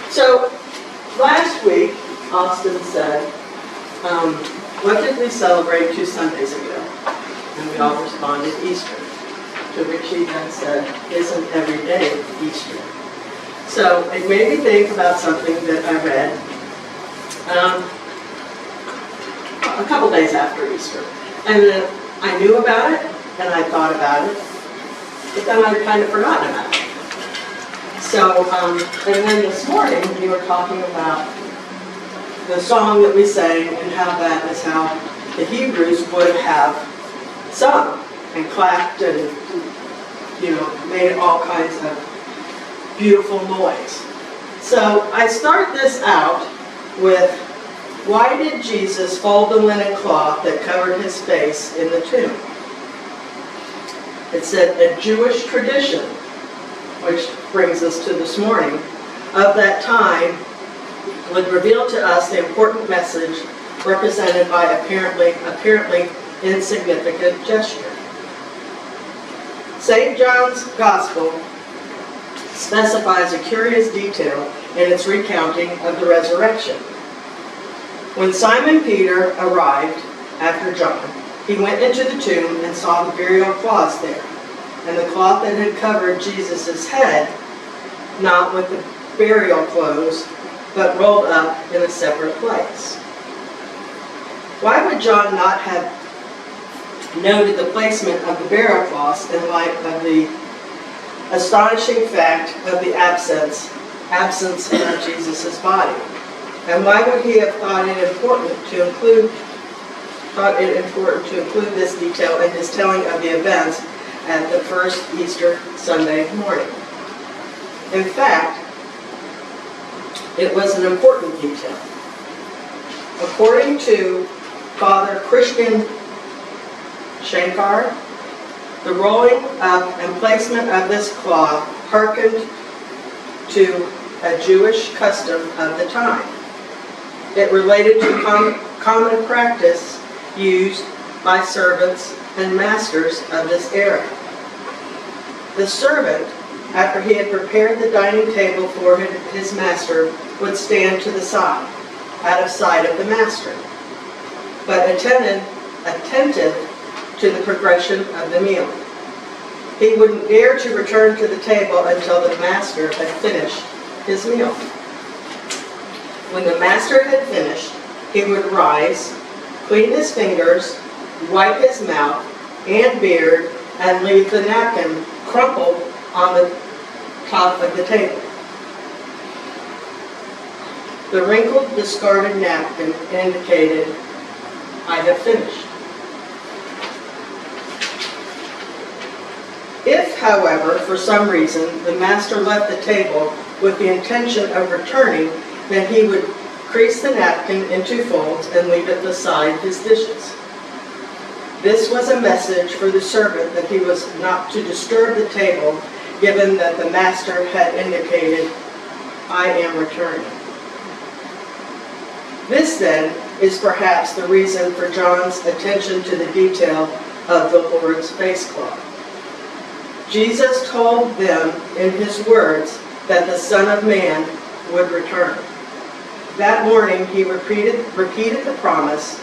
So last week, Austin said, what did we celebrate 2 Sundays ago? And we all responded, Easter. To which he then said, isn't every day Easter? So it made me think about something that I read a couple days after Easter. And then I knew about it, and I thought about it, but then I'd kind of forgotten about it. So, and then this morning, you were talking about the song that we sang and how that is how the Hebrews would have sung and clapped and, made all kinds of beautiful noise. So I start this out with, why did Jesus fold the linen cloth that covered his face in the tomb? It said a Jewish tradition, which brings us to this morning, of that time would reveal to us the important message represented by apparently insignificant gesture. St. John's Gospel specifies a curious detail in its recounting of the resurrection. When Simon Peter arrived after John, he went into the tomb and saw the burial cloths there, and the cloth that had covered Jesus' head, not with the burial clothes, but rolled up in a separate place. Why would John not have noted the placement of the burial cloths in light of the astonishing fact of the absence of Jesus' body? And why would he have thought it important to include this detail in his telling of the events at the first Easter Sunday morning? In fact, it was an important detail. According to Father Christian Shankar, the rolling up and placement of this cloth hearkened to a Jewish custom of the time. It related to common practice used by servants and masters of this era. The servant, after he had prepared the dining table for his master, would stand to the side, out of sight of the master, but attentive to the progression of the meal. He wouldn't dare to return to the table until the master had finished his meal. When the master had finished, he would rise, clean his fingers, wipe his mouth and beard, and leave the napkin crumpled on the top of the table. The wrinkled, discarded napkin indicated, I have finished. If, however, for some reason, the master left the table with the intention of returning, then he would crease the napkin in 2 folds and leave it beside his dishes. This was a message for the servant that he was not to disturb the table, given that the master had indicated, I am returning. This, then, is perhaps the reason for John's attention to the detail of the Lord's face cloth. Jesus told them in his words that the Son of Man would return. That morning he repeated the promise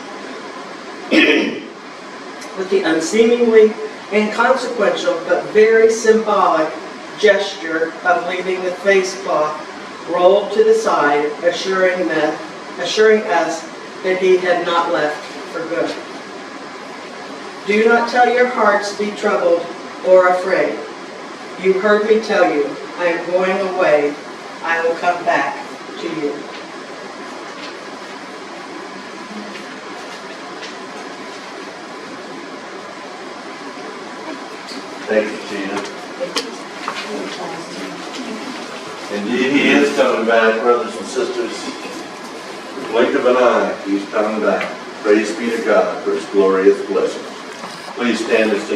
with the unseemingly inconsequential but very symbolic gesture of leaving the face cloth rolled to the side, assuring us that he had not left for good. Do not tell your hearts be troubled or afraid. You heard me tell you, I am going away. I will come back to you. Thank you, Gina. Indeed, he is coming back, brothers and sisters. The blink of an eye, he's coming back. Praise be to God for his glorious blessings. Please stand and sing.